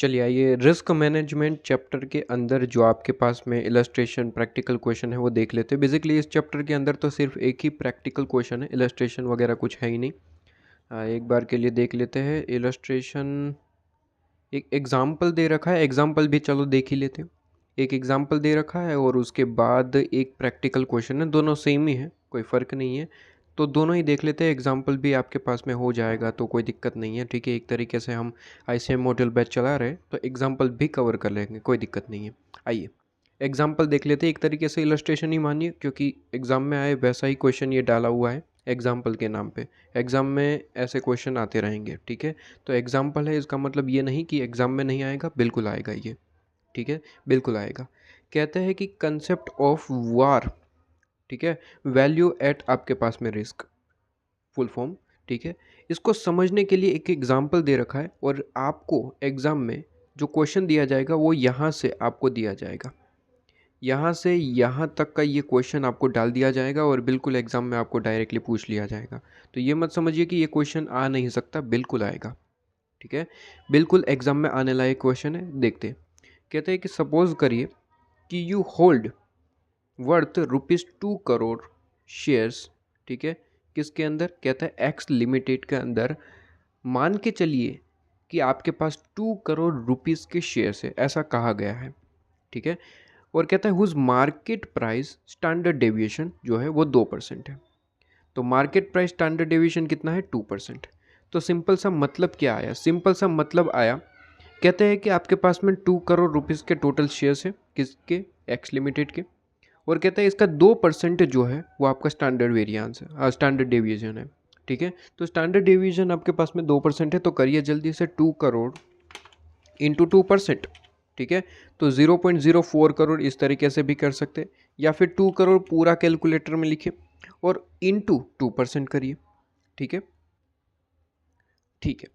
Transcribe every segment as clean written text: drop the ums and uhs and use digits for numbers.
चलिए आइए risk management chapter के अंदर जो आपके पास में इलस्ट्रेशन प्रैक्टिकल क्वेश्चन है वो देख लेते हैं। बेसिकली इस चैप्टर के अंदर तो सिर्फ एक ही प्रैक्टिकल क्वेश्चन है, इलस्ट्रेशन वगैरह कुछ है ही नहीं। एक बार के लिए देख लेते हैं इलस्ट्रेशन। एक एग्जाम्पल दे रखा है, एग्जाम्पल भी चलो देख ही लेते हैं। एक एग्जाम्पल दे रखा है और उसके बाद एक प्रैक्टिकल क्वेश्चन है, दोनों सेम ही है, कोई फ़र्क नहीं है। तो दोनों ही देख लेते हैं, एग्जाम्पल भी आपके पास में हो जाएगा तो कोई दिक्कत नहीं है। ठीक है, एक तरीके से हम आईसीएम मॉड्यूल बैच चला रहे हैं तो एग्जाम्पल भी कवर कर लेंगे, कोई दिक्कत नहीं है। आइए एग्जाम्पल देख लेते हैं। एक तरीके से इलस्ट्रेशन ही मानिए, क्योंकि एग्ज़ाम में आए वैसा ही क्वेश्चन ये डाला हुआ है एग्जाम्पल के नाम पे। एग्ज़ाम में ऐसे क्वेश्चन आते रहेंगे। ठीक है, तो एग्जाम्पल है, इसका मतलब ये नहीं कि एग्ज़ाम में नहीं आएगा, बिल्कुल आएगा ये। ठीक है, बिल्कुल आएगा। कहते हैं कि कंसेप्ट ऑफ वार, ठीक है, वैल्यू एट आपके पास में रिस्क, फुल फॉर्म। ठीक है, इसको समझने के लिए एक एग्जाम्पल दे रखा है और आपको एग्ज़ाम में जो क्वेश्चन दिया जाएगा वो यहाँ से आपको दिया जाएगा, यहाँ से यहाँ तक का ये क्वेश्चन आपको डाल दिया जाएगा और बिल्कुल एग्ज़ाम में आपको डायरेक्टली पूछ लिया जाएगा। तो ये मत समझिए कि ये क्वेश्चन आ नहीं सकता, बिल्कुल आएगा। ठीक है, बिल्कुल एग्ज़ाम में आने लायक क्वेश्चन है। देखते हैं, कहते हैं कि सपोज करिए कि you hold worth ₹2 crore shares. ठीक है, किसके अंदर, कहता है एक्स लिमिटेड के अंदर। मान के चलिए कि आपके पास 2 करोड़ रुपीज़ के शेयर्स है, ऐसा कहा गया है। ठीक है, और कहता है whose market price standard deviation जो है वो 2% है। तो मार्केट प्राइस स्टैंडर्ड डेविएशन कितना है, 2%। तो सिंपल सा मतलब क्या आया, सिंपल सा मतलब आया, कहते हैं कि आपके पास में 2 करोड़ रुपीज़ के टोटल शेयर्स है, किसके, एक्स लिमिटेड के। और कहता है इसका 2% जो है वो आपका स्टैंडर्ड वेरिएंस है, स्टैंडर्ड डेविएशन है। ठीक है, तो स्टैंडर्ड डेविएशन आपके पास में 2% है, तो करिए जल्दी से 2 करोड़ इंटू 2%। ठीक है, तो 0.04 करोड़ इस तरीके से भी कर सकते, या फिर 2 करोड़ पूरा कैलकुलेटर में लिखे और इंटू 2% करिए। ठीक है, ठीक है,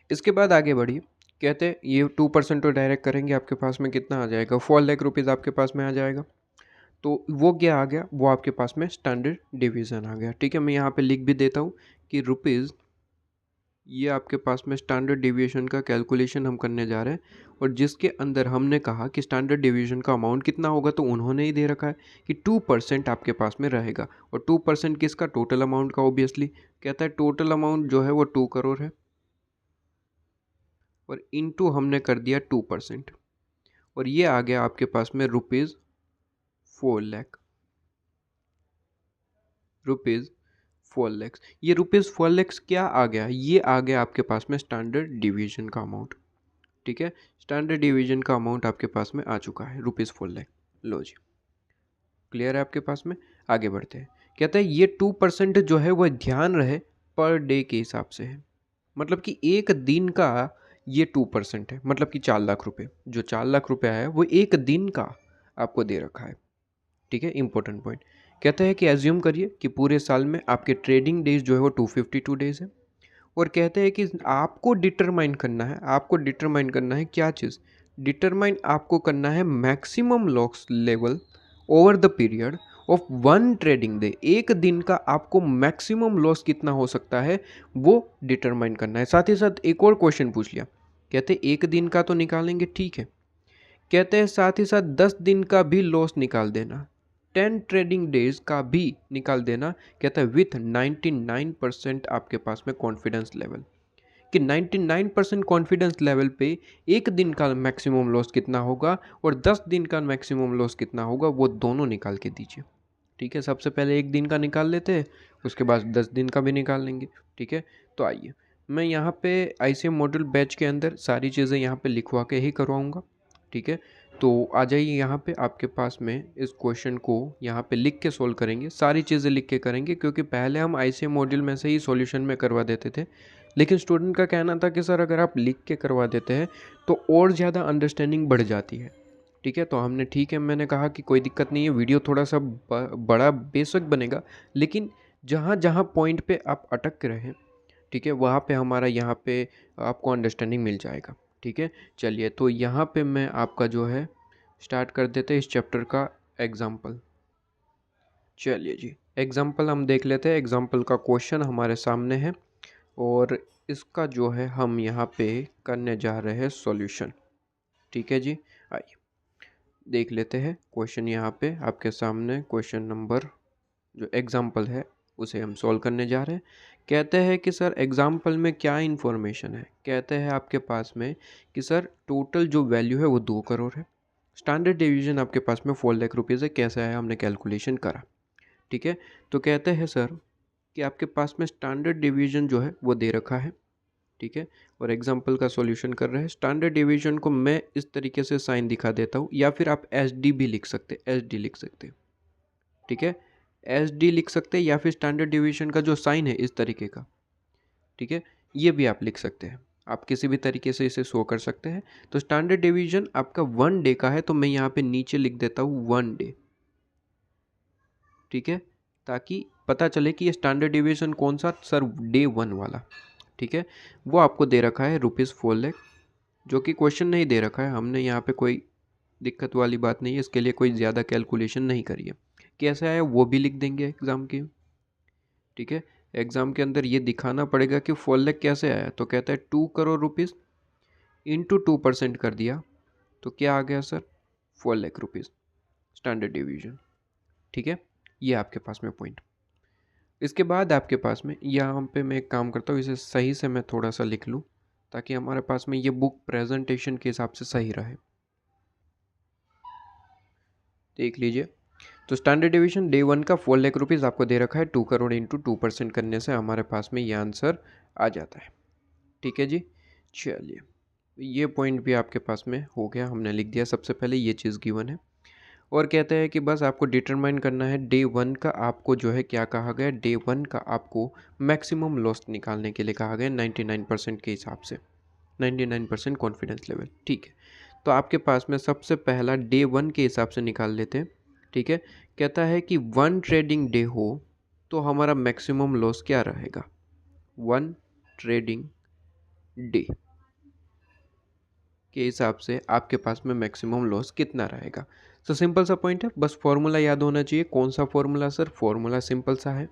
इसके बाद आगे बढ़िए। कहते हैं ये 2% तो डायरेक्ट करेंगे, आपके पास में कितना आ जाएगा, 4 लाख रुपीज़ आपके पास में आ जाएगा। तो वो क्या आ गया, वो आपके पास में स्टैंडर्ड डिवीज़न आ गया। ठीक है, मैं यहाँ पे लिख भी देता हूँ कि रुपीज़, ये आपके पास में स्टैंडर्ड डेविएशन का कैलकुलेशन हम करने जा रहे हैं। और जिसके अंदर हमने कहा कि स्टैंडर्ड डेविएशन का अमाउंट कितना होगा, तो उन्होंने ही दे रखा है कि 2% आपके पास में रहेगा। और 2% किसका, टोटल अमाउंट का ऑब्वियसली। कहता है टोटल अमाउंट जो है वो 2 करोड़ है और इनटू हमने कर दिया 2%, और ये आ गया आपके पास में ₹4 लाख। ₹4 लाख, ये ₹4 लाख क्या आ गया, ये आ गया आपके पास में स्टैंडर्ड डिवीजन का अमाउंट। ठीक है, स्टैंडर्ड डिवीजन का अमाउंट आपके पास में आ चुका है, ₹4 लाख। लो जी, क्लियर है आपके पास में। आगे बढ़ते हैं, कहता है ये 2% जो है वह ध्यान रहे पर डे के हिसाब से है। मतलब कि एक दिन का ये 2% है, मतलब कि 4 लाख रुपए, जो 4 लाख रुपया है वो एक दिन का आपको दे रखा है। ठीक है, इंपॉर्टेंट पॉइंट। कहता है कि एज्यूम करिए कि पूरे साल में आपके ट्रेडिंग डेज जो है वो 252 डेज है। और कहते हैं कि आपको डिटरमाइन करना है, आपको डिटरमाइन करना है क्या चीज़, डिटरमाइन आपको करना है maximum loss level over the period of 1 trading day. एक दिन का आपको मैक्सिमम लॉस कितना हो सकता है वो डिटरमाइन करना है। साथ ही साथ एक और क्वेश्चन पूछ लिया, कहते हैं एक दिन का तो निकालेंगे, ठीक है, कहते हैं साथ ही साथ 10 दिन का भी लॉस निकाल देना, 10 ट्रेडिंग डेज का भी निकाल देना। कहता है विथ 99% आपके पास में कॉन्फिडेंस लेवल, कि 99% कॉन्फिडेंस लेवल पे एक दिन का मैक्सिमम लॉस कितना होगा और 10 दिन का मैक्सिमम लॉस कितना होगा, वो दोनों निकाल के दीजिए। ठीक है, सबसे पहले एक दिन का निकाल लेते हैं, उसके बाद 10 दिन का भी निकाल लेंगे। ठीक है, तो आइए मैं यहाँ पे आईसीएम मॉड्यूल बैच के अंदर सारी चीज़ें यहाँ पे लिखवा के ही करवाऊँगा। ठीक है, तो आ जाइए यहाँ पे, आपके पास में इस क्वेश्चन को यहाँ पे लिख के सोल्व करेंगे, सारी चीज़ें लिख के करेंगे, क्योंकि पहले हम आईसीएम मॉड्यूल में से ही सॉल्यूशन में करवा देते थे। लेकिन स्टूडेंट का कहना था कि सर अगर आप लिख के करवा देते हैं तो और ज़्यादा अंडरस्टैंडिंग बढ़ जाती है। ठीक है, तो हमने, ठीक है, मैंने कहा कि कोई दिक्कत नहीं है, वीडियो थोड़ा सा बड़ा बेशक बनेगा, लेकिन जहाँ जहाँ पॉइंट पे आप अटक रहे, ठीक है, वहाँ पे हमारा यहाँ पे आपको अंडरस्टैंडिंग मिल जाएगा। ठीक है, चलिए तो यहाँ पे मैं आपका जो है स्टार्ट कर देते हैं इस चैप्टर का एग्जाम्पल। चलिए जी, एग्जाम्पल हम देख लेते हैं। एग्जाम्पल का क्वेश्चन हमारे सामने है और इसका जो है हम यहाँ पे करने जा रहे हैं सॉल्यूशन। ठीक है जी, आइए देख लेते हैं क्वेश्चन। यहाँ पे आपके सामने क्वेश्चन नंबर जो एग्जाम्पल है उसे हम सॉल्व करने जा रहे हैं। कहते हैं कि सर एग्जाम्पल में क्या इन्फॉर्मेशन है। कहते हैं आपके पास में कि सर टोटल जो वैल्यू है वो 2 करोड़ है। स्टैंडर्ड डिवीजन आपके पास में 4 लाख रुपीज़ है। कैसा है हमने कैलकुलेशन करा। ठीक है, तो कहते हैं सर कि आपके पास में स्टैंडर्ड डिवीजन जो है वो दे रखा है। ठीक है, और एग्जाम्पल का सॉल्यूशन कर रहे हैं। स्टैंडर्ड डिवीजन को मैं इस तरीके से साइन दिखा देता हूँ, या फिर आप एच डी भी लिख सकते, एच डी लिख सकते। ठीक है, एच डी लिख सकते हैं, या फिर स्टैंडर्ड डिवीजन का जो साइन है इस तरीके का। ठीक है, ये भी आप लिख सकते हैं। आप किसी भी तरीके से इसे शो कर सकते हैं। तो स्टैंडर्ड डिवीजन आपका 1 डे का है, तो मैं यहाँ पे नीचे लिख देता हूँ 1 डे। ठीक है, ताकि पता चले कि ये स्टैंडर्ड डिवीजन कौन सा, सर डे 1 वाला। ठीक है, वो आपको दे रखा है ₹4 लाख, जो कि क्वेश्चन नहीं दे रखा है। हमने यहाँ पे कोई दिक्कत वाली बात नहीं है, इसके लिए कोई ज़्यादा कैलकुलेशन नहीं करी है। कैसे आया वो भी लिख देंगे एग्ज़ाम के। ठीक है, एग्ज़ाम के अंदर ये दिखाना पड़ेगा कि 4 लाख कैसे आया। तो कहता है 2 करोड़ रुपीज़ इंटू 2% कर दिया, तो क्या आ गया sir, 4 lakh rupees standard division. ठीक है, ये आपके पास में पॉइंट। इसके बाद आपके पास में यहाँ पे मैं एक काम करता हूँ, इसे सही से मैं थोड़ा सा लिख लूँ ताकि हमारे पास में ये बुक प्रेजेंटेशन के हिसाब से सही रहे। देख लीजिए, तो स्टैंडर्ड डिवीजन डे 1 का 4 लाख रुपीज़ आपको दे रखा है। 2 करोड़ इंटू 2% करने से हमारे पास में ये आंसर आ जाता है। ठीक है जी, चलिए ये पॉइंट भी आपके पास में हो गया, हमने लिख दिया। सबसे पहले ये चीज़ गिवन है, और कहते हैं कि बस आपको डिटरमाइन करना है डे 1 का। आपको जो है क्या कहा गया, डे 1 का आपको मैक्सिमम लॉस निकालने के लिए कहा गया 99% के हिसाब से, 99% कॉन्फिडेंस लेवल। ठीक है, तो आपके पास में सबसे पहला डे 1 के हिसाब से निकाल लेते हैं। ठीक है, कहता है कि 1 ट्रेडिंग डे हो तो हमारा मैक्सिमम लॉस क्या रहेगा। 1 ट्रेडिंग डे के हिसाब से आपके पास में मैक्सिमम लॉस कितना रहेगा। तो सिंपल सा पॉइंट है, बस फॉर्मूला याद होना चाहिए। कौन सा फॉर्मूला सर, फॉर्मूला सिंपल सा है।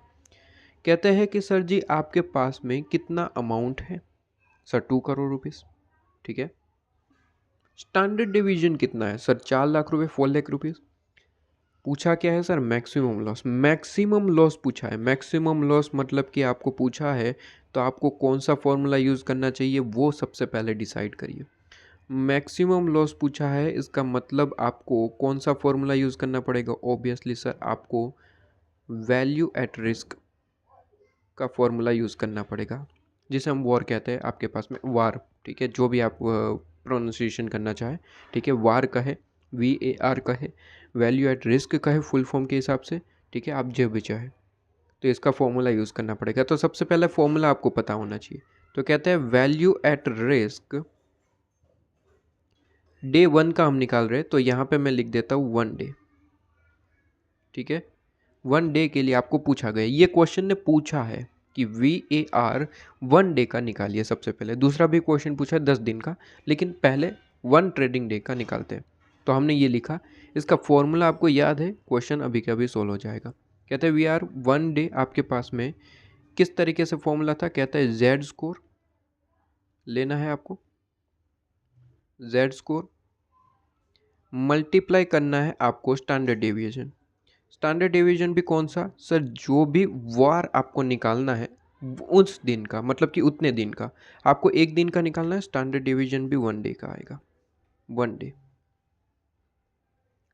कहते हैं कि सर जी आपके पास में कितना अमाउंट है, सर 2 करोड़ रुपीज़। ठीक है, स्टैंडर्ड डिवीजन कितना है सर, 4 लाख रुपए, 4 लाख रुपीज़। पूछा क्या है sir, maximum loss. Maximum loss पूछा है। मैक्सिमम लॉस मतलब कि आपको पूछा है, तो आपको कौन सा फॉर्मूला यूज़ करना चाहिए वो सबसे पहले डिसाइड करिए। मैक्सिमम लॉस पूछा है, इसका मतलब आपको कौन सा फॉर्मूला यूज़ करना पड़ेगा। ऑब्वियसली सर आपको वैल्यू एट रिस्क का फॉर्मूला यूज़ करना पड़ेगा, जिसे हम वॉर कहते हैं आपके पास में, वार। ठीक है, जो भी आप प्रोनाउंसिएशन करना चाहें। ठीक है, वार का है, VAR का है, वैल्यू एट रिस्क का है फुल फॉर्म के हिसाब से। ठीक है, आप जो भी चाहे तो इसका फॉर्मूला यूज़ करना पड़ेगा। तो सबसे पहले फॉर्मूला आपको पता होना चाहिए। तो कहते हैं वैल्यू एट रिस्क डे 1 का हम निकाल रहे हैं, तो यहाँ पे मैं लिख देता हूँ 1 डे। ठीक है, 1 डे के लिए आपको पूछा गया, ये क्वेश्चन ने पूछा है कि VAR 1 डे का निकालिए सबसे पहले। दूसरा भी क्वेश्चन पूछा है 10 दिन का, लेकिन पहले 1 ट्रेडिंग डे का निकालते हैं। तो हमने ये लिखा, इसका फॉर्मूला आपको याद है, क्वेश्चन अभी के अभी सोल्व हो जाएगा। कहते हैं VR 1 डे आपके पास में किस तरीके से फॉर्मूला था। कहता है Z स्कोर लेना है आपको, Z स्कोर मल्टीप्लाई करना है आपको स्टैंडर्ड डेविएशन। स्टैंडर्ड डिवीजन भी कौन सा सर, जो भी वार आपको निकालना है उस दिन का, मतलब कि उतने दिन का। आपको एक दिन का निकालना है, स्टैंडर्ड डिवीजन भी 1 डे का आएगा, 1 डे।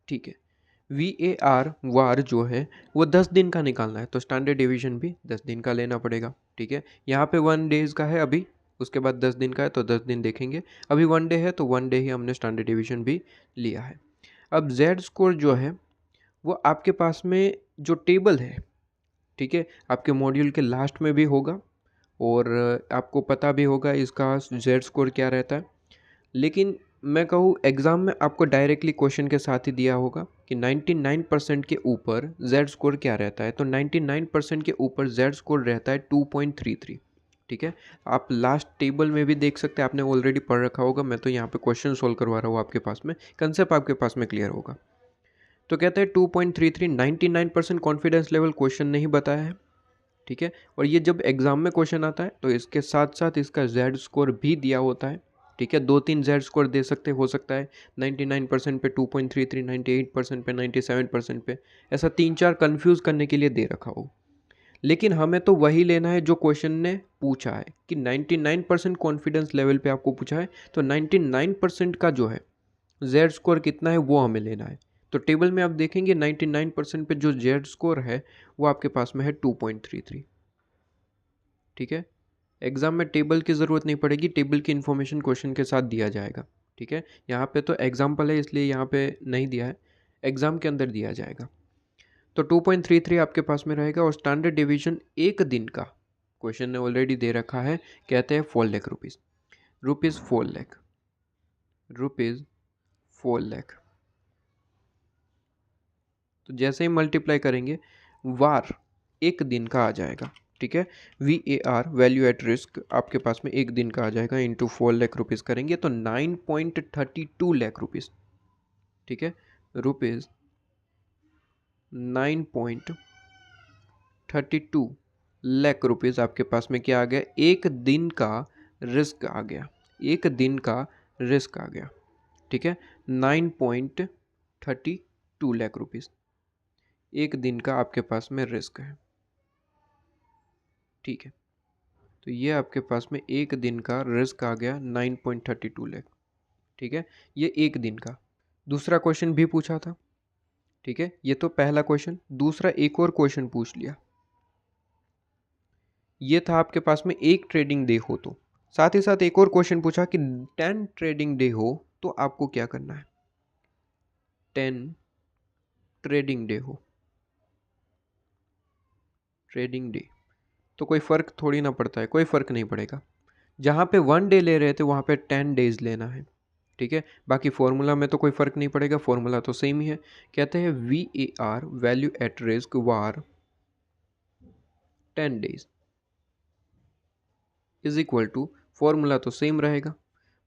ठीक है, VAR वार जो है वो 10 दिन का निकालना है, तो स्टैंडर्ड डिवीजन भी 10 दिन का लेना पड़ेगा। ठीक है, यहाँ पे 1 डेज का है अभी, उसके बाद 10 दिन का है, तो 10 दिन देखेंगे। अभी 1 डे है, तो 1 डे ही हमने स्टैंडर्ड डिवीजन भी लिया है। अब Z स्कोर जो है वो आपके पास में जो टेबल है, ठीक है, आपके मॉड्यूल के लास्ट में भी होगा, और आपको पता भी होगा इसका Z स्कोर क्या रहता है। लेकिन मैं कहूँ एग्ज़ाम में आपको डायरेक्टली क्वेश्चन के साथ ही दिया होगा कि 99% के ऊपर Z स्कोर क्या रहता है। तो 99% के ऊपर Z स्कोर रहता है 2.33। ठीक है, आप लास्ट टेबल में भी देख सकते हैं, आपने ऑलरेडी पढ़ रखा होगा। मैं तो यहाँ पे क्वेश्चन सोल्व करवा रहा हूँ आपके पास में, कंसेप्ट आपके पास में क्लियर होगा। तो कहते हैं 2.33, 99% कॉन्फिडेंस लेवल क्वेश्चन नहीं बताया है। ठीक है। और ये जब एग्ज़ाम में क्वेश्चन आता है तो इसके साथ साथ इसका जेड स्कोर भी दिया होता है। ठीक है, 2-3 जेड स्कोर दे सकते हो सकता है 99% पे 2.33, 98% पे, 97% पे, ऐसा 3-4 कन्फ्यूज़ करने के लिए दे रखा हो। लेकिन हमें तो वही लेना है जो क्वेश्चन ने पूछा है कि 99% कॉन्फिडेंस लेवल पे आपको पूछा है, तो 99% का जो है जेड स्कोर कितना है वो हमें लेना है। तो टेबल में आप देखेंगे 99% पे जो जेड स्कोर है वो आपके पास में है 2.33। ठीक है, एग्ज़ाम में टेबल की ज़रूरत नहीं पड़ेगी, टेबल की इन्फॉर्मेशन क्वेश्चन के साथ दिया जाएगा। ठीक है, यहाँ पे तो एग्जाम्पल है इसलिए यहाँ पे नहीं दिया है, एग्ज़ाम के अंदर दिया जाएगा। तो 2.33 आपके पास में रहेगा। और स्टैंडर्ड डिवीजन एक दिन का क्वेश्चन ने ऑलरेडी दे रखा है, कहते हैं 4 lakh rupees, rupees 4 lakh, rupees 4 lakh. तो जैसे ही मल्टीप्लाई करेंगे वार एक दिन का आ जाएगा। ठीक है, VAR वैल्यू एट रिस्क आपके पास में एक दिन का आ जाएगा, इंटू 4 लाख रुपीज़ करेंगे तो 9.32 लाख रुपीज़। ठीक है, रुपीज़ 9.32 लाख रुपीज़ आपके पास में क्या आ गया, एक दिन का रिस्क आ गया, एक दिन का रिस्क आ गया। ठीक है, 9.32 लाख रुपीज़ एक दिन का आपके पास में रिस्क है। ठीक है, तो ये आपके पास में एक दिन का रिस्क आ गया 9.32 लाख। ठीक है, ये एक दिन का। दूसरा क्वेश्चन भी पूछा था। ठीक है, ये तो पहला क्वेश्चन। दूसरा एक और क्वेश्चन पूछ लिया, ये था आपके पास में एक ट्रेडिंग डे हो तो। साथ ही साथ एक और क्वेश्चन पूछा कि 10 ट्रेडिंग डे हो तो आपको क्या करना है। 10 ट्रेडिंग डे हो, ट्रेडिंग डे तो कोई फ़र्क थोड़ी ना पड़ता है, कोई फ़र्क नहीं पड़ेगा। जहाँ पे 1 डे ले रहे थे वहाँ पे 10 डेज लेना है। ठीक है, बाकी फॉर्मूला में तो कोई फ़र्क नहीं पड़ेगा, फॉर्मूला तो सेम ही है। कहते हैं VAR value at risk VAR 10 days is equal to, formula तो सेम रहेगा,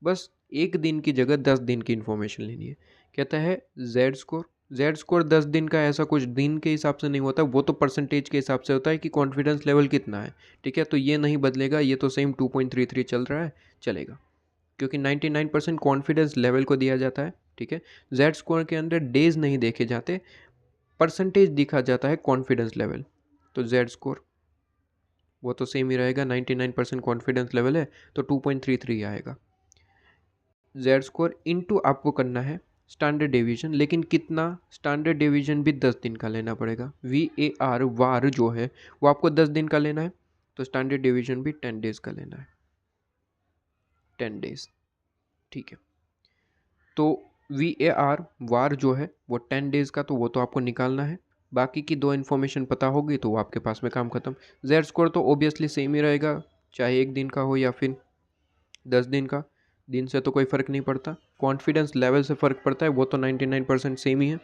बस एक दिन की जगह 10 दिन की इन्फॉर्मेशन लेनी है। कहता है जेड स्कोर, जेड स्कोर 10 दिन का ऐसा कुछ दिन के हिसाब से नहीं होता, वो तो परसेंटेज के हिसाब से होता है कि कॉन्फिडेंस लेवल कितना है। ठीक है, तो ये नहीं बदलेगा, ये तो सेम 2.33 चल रहा है, चलेगा, क्योंकि 99% कॉन्फिडेंस लेवल को दिया जाता है। ठीक है, जेड स्कोर के अंदर डेज नहीं देखे जाते, परसेंटेज दिखा जाता है कॉन्फिडेंस लेवल। तो जेड स्कोर वो तो सेम ही रहेगा, 99% कॉन्फिडेंस लेवल है तो 2.33 आएगा। जेड स्कोर इनटू आपको करना है स्टैंडर्ड डेविएशन, लेकिन कितना, स्टैंडर्ड डेविएशन भी 10 दिन का लेना पड़ेगा। VAR वार जो है वो आपको 10 दिन का लेना है, तो स्टैंडर्ड डेविएशन भी 10 डेज का लेना है, 10 डेज। ठीक है, तो VAR वार जो है वो 10 डेज का, तो वो तो आपको निकालना है। बाकी की दो इन्फॉर्मेशन पता होगी तो वो आपके पास में काम खत्म। जेड स्कोर तो ओबियसली सेम ही रहेगा, चाहे एक दिन का हो या फिर 10 दिन का, दिन से तो कोई फ़र्क नहीं पड़ता। कॉन्फिडेंस लेवल से फ़र्क पड़ता है, वो तो 99% सेम ही है।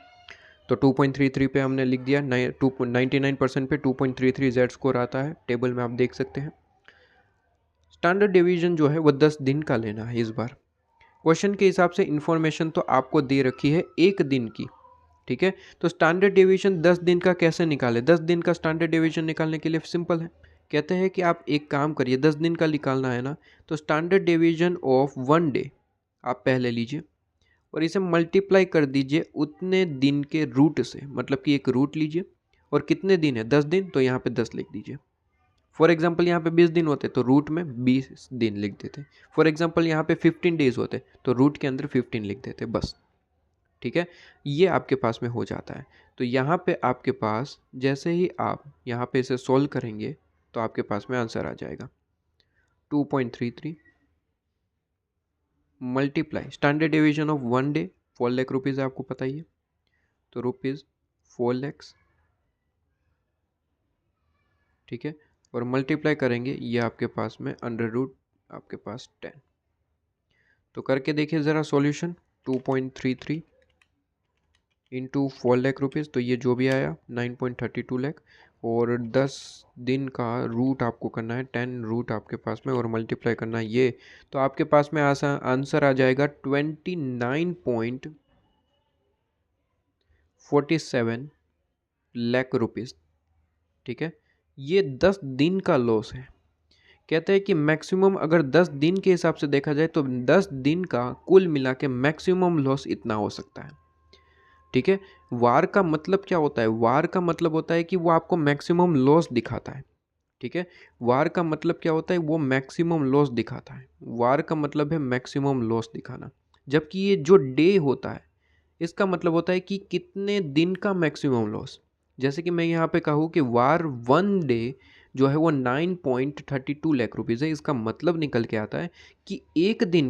तो 2.33 पे हमने लिख दिया, 99% पे 2.33 जेड स्कोर आता है, टेबल में आप देख सकते हैं। स्टैंडर्ड डिवीजन जो है वो 10 दिन का लेना है इस बार। क्वेश्चन के हिसाब से इन्फॉर्मेशन तो आपको दे रखी है एक दिन की। ठीक है, तो स्टैंडर्ड डिवीजन 10 दिन का कैसे निकाले। 10 दिन का स्टैंडर्ड डिवीजन निकालने के लिए सिंपल है, कहते हैं कि आप एक काम करिए, 10 दिन का निकालना है ना, तो स्टैंडर्ड डिवीजन ऑफ 1 डे आप पहले लीजिए और इसे मल्टीप्लाई कर दीजिए उतने दिन के रूट से, मतलब कि एक रूट लीजिए और कितने दिन है 10 दिन, तो यहाँ पे 10 लिख दीजिए। फॉर एग्जाम्पल यहाँ पे 20 दिन होते तो रूट में 20 दिन लिख देते। फॉर एग्जाम्पल यहाँ पे 15 डेज होते तो रूट के अंदर 15 लिख देते बस। ठीक है, ये आपके पास में हो जाता है। तो यहाँ पे आपके पास जैसे ही आप यहाँ पे इसे सॉल्व करेंगे तो आपके पास में आंसर आ जाएगा 2.33 multiply standard division of 1 day 4 lakh rupees है, आपको पता ही है, तो रुपीज़ 4 लैक्स। ठीक है, और मल्टीप्लाई करेंगे ये आपके पास में अंडर रूट आपके पास 10। तो करके देखिए ज़रा सॉल्यूशन, 2.33 इंटू 4 लाख रुपीज़, तो ये जो भी आया 9.32 लाख, और 10 दिन का रूट आपको करना है 10 रूट आपके पास में, और मल्टीप्लाई करना है ये, तो आपके पास में आंसर आ जाएगा 29.47 लाख रुपीज़। ठीक है, ये 10 दिन का लॉस है। कहते हैं कि मैक्सिमम अगर 10 दिन के हिसाब से देखा जाए तो 10 दिन का कुल मिला के मैक्सिमम लॉस इतना हो सकता है। ठीक है, वार का मतलब क्या होता है? वार का मतलब होता है कि वो आपको मैक्सिमम लॉस दिखाता है। ठीक है, वार का मतलब क्या होता है? वो मैक्सिमम लॉस दिखाता है। वार का मतलब है मैक्सिमम लॉस दिखाना। जबकि ये जो डे होता है इसका मतलब होता है कि कितने दिन का मैक्सिमम लॉस। जैसे कि मैं यहाँ पे कहूँ कि वार 1 डे जो है वो 9.32 लाख रुपीज़ है, इसका मतलब निकल के आता है कि एक दिन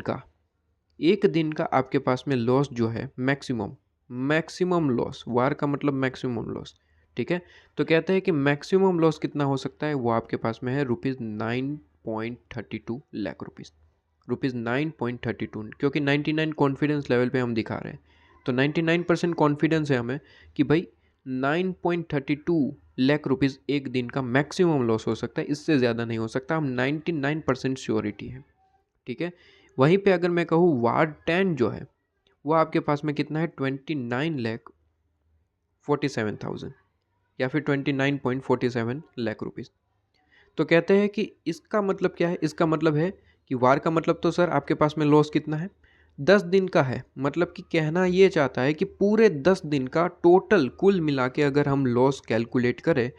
का आपके पास में लॉस जो है मैक्सिमम लॉस, वार का मतलब मैक्सिमम लॉस। ठीक है, तो कहते हैं कि मैक्सिमम लॉस कितना हो सकता है, वो आपके पास में है ₹9.32 लाख रुपीज़। ₹9.32, क्योंकि 99 कॉन्फिडेंस लेवल पे हम दिखा रहे हैं, तो 99% कॉन्फिडेंस है हमें कि भाई 9.32 लाख रुपीज़ एक दिन का मैक्सिमम लॉस हो सकता है, इससे ज़्यादा नहीं हो सकता। हम 99% श्योरिटी है। ठीक है, वहीं पे अगर मैं कहूँ वार 10 जो है वो आपके पास में कितना है, 29,47,000 या फिर 29.47 लाख रुपीज़। तो कहते हैं कि इसका मतलब क्या है? इसका मतलब है कि वार का मतलब तो सर आपके पास में लॉस कितना है, 10 दिन का है। मतलब कि कहना ये चाहता है कि पूरे 10 दिन का टोटल कुल मिला के अगर हम लॉस कैलकुलेट करें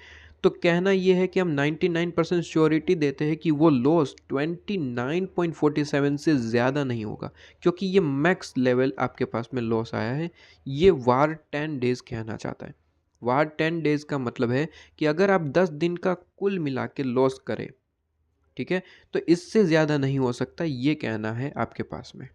तो कहना ये है कि हम 99% श्योरिटी देते हैं कि वो लॉस 29.47 से ज़्यादा नहीं होगा, क्योंकि ये मैक्स लेवल आपके पास में लॉस आया है। ये वार 10 डेज़ कहना चाहता है। वार 10 डेज़ का मतलब है कि अगर आप 10 दिन का कुल मिला के लॉस करें, ठीक है, तो इससे ज़्यादा नहीं हो सकता, ये कहना है आपके पास में।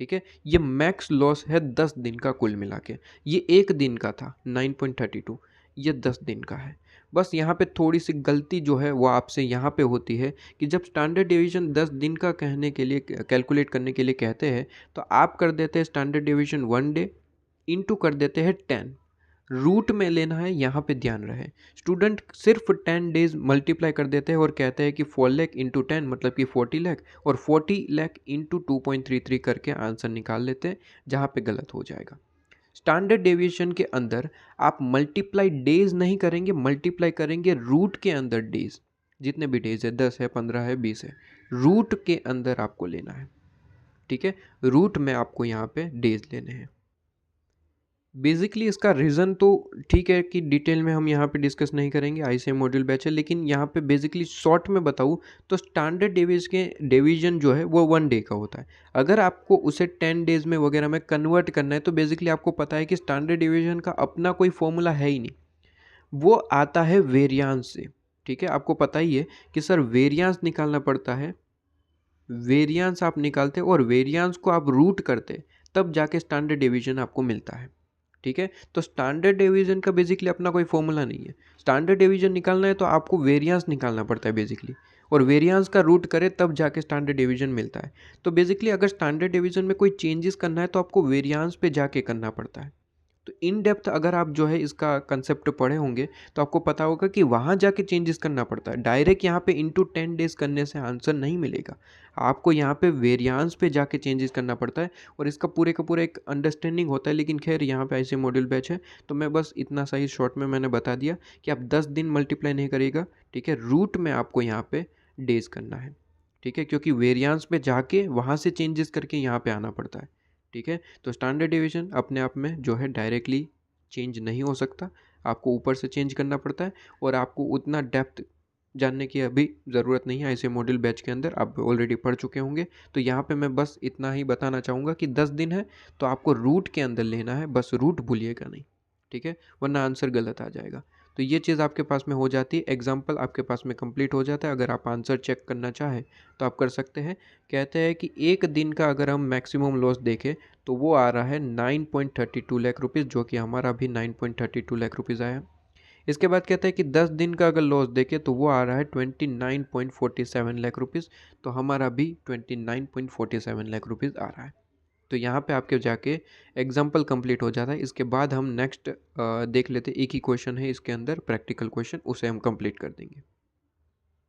ठीक है, ये मैक्स लॉस है 10 दिन का कुल मिला के। ये एक दिन का था 9.32, ये 10 दिन का है। बस यहाँ पे थोड़ी सी गलती जो है वो आपसे यहाँ पे होती है कि जब स्टैंडर्ड डेविएशन 10 दिन का कहने के लिए कैलकुलेट करने के लिए कहते हैं तो आप कर देते हैं स्टैंडर्ड डेविएशन 1 डे इंटू कर देते हैं 10। रूट में लेना है, यहाँ पे ध्यान रहे। स्टूडेंट सिर्फ 10 डेज मल्टीप्लाई कर देते हैं और कहते हैं कि 4 लाख इंटू 10 मतलब कि 40 लाख, और 40 लाख इंटू 2.33 करके आंसर निकाल लेते हैं, जहाँ पे गलत हो जाएगा। स्टैंडर्ड डेविएशन के अंदर आप मल्टीप्लाई डेज नहीं करेंगे, मल्टीप्लाई करेंगे रूट के अंदर डेज, जितने भी डेज है, 10 है, 15 है, 20 है, रूट के अंदर आपको लेना है। ठीक है, रूट में आपको यहाँ पे डेज लेने हैं। बेसिकली इसका रीज़न तो ठीक है कि डिटेल में हम यहाँ पे डिस्कस नहीं करेंगे, आईसीएम मॉड्यूल बैच है, लेकिन यहाँ पे बेसिकली शॉर्ट में बताऊँ तो स्टैंडर्ड डिवीजन जो है वो 1 डे का होता है। अगर आपको उसे 10 डेज़ में वगैरह में कन्वर्ट करना है तो बेसिकली आपको पता है कि स्टैंडर्ड डिवीजन का अपना कोई फॉर्मूला है ही नहीं, वो आता है वेरियांस से। ठीक है, आपको पता ही है कि सर वेरियांस निकालना पड़ता है, वेरियांस आप निकालते और वेरियांस को आप रूट करते, तब जाके स्टैंडर्ड डिवीजन आपको मिलता है। ठीक है, तो स्टैंडर्ड डेविएशन का बेसिकली अपना कोई फॉर्मूला नहीं है। स्टैंडर्ड डेविएशन निकालना है तो आपको वेरिएंस निकालना पड़ता है बेसिकली, और वेरिएंस का रूट करे तब जाके स्टैंडर्ड डेविएशन मिलता है। तो बेसिकली अगर स्टैंडर्ड डेविएशन में कोई चेंजेस करना है तो आपको वेरिएंस पे जाके करना पड़ता है। तो इन डेप्थ अगर आप जो है इसका कंसेप्ट पढ़े होंगे तो आपको पता होगा कि वहाँ जाके चेंजेस करना पड़ता है। डायरेक्ट यहाँ पे इंटू 10 डेज करने से आंसर नहीं मिलेगा, आपको यहाँ पे वेरिएंस पे जाके चेंजेस करना पड़ता है, और इसका पूरे का पूरा एक अंडरस्टैंडिंग होता है। लेकिन खैर यहाँ पे ऐसे मॉड्यूल बैच है तो मैं बस इतना सा ही शॉर्ट में मैंने बता दिया कि आप 10 दिन मल्टीप्लाई नहीं करिएगा। ठीक है, रूट में आपको यहाँ पे डेज करना है। ठीक है, क्योंकि वेरिएंस पे जाके वहाँ से चेंजेस करके यहाँ पे आना पड़ता है। ठीक है, तो स्टैंडर्ड डिवीजन अपने आप में जो है डायरेक्टली चेंज नहीं हो सकता, आपको ऊपर से चेंज करना पड़ता है, और आपको उतना डेप्थ जानने की अभी ज़रूरत नहीं है। ऐसे मॉड्यूल बैच के अंदर आप ऑलरेडी पढ़ चुके होंगे। तो यहाँ पे मैं बस इतना ही बताना चाहूँगा कि 10 दिन है तो आपको रूट के अंदर लेना है, बस रूट भूलिएगा नहीं। ठीक है, वरना आंसर गलत आ जाएगा। तो ये चीज़ आपके पास में हो जाती है, एग्जाम्पल आपके पास में कंप्लीट हो जाता है। अगर आप आंसर चेक करना चाहें तो आप कर सकते हैं। कहते हैं कि एक दिन का अगर हम मैक्सिमम लॉस देखें तो वो आ रहा है 9.32 लाख रुपीज़, जो कि हमारा अभी 9.32 लाख रुपीज़ आया। इसके बाद कहते हैं कि 10 दिन का अगर लॉस देखें तो वो आ रहा है 29.47 लाख रुपीज़, तो हमारा भी 29.47 लाख रुपीज़ आ रहा है। तो यहाँ पे आपके जाके एग्जाम्पल कंप्लीट हो जाता है। इसके बाद हम नेक्स्ट देख लेते, एक ही क्वेश्चन है इसके अंदर प्रैक्टिकल क्वेश्चन, उसे हम कंप्लीट कर देंगे।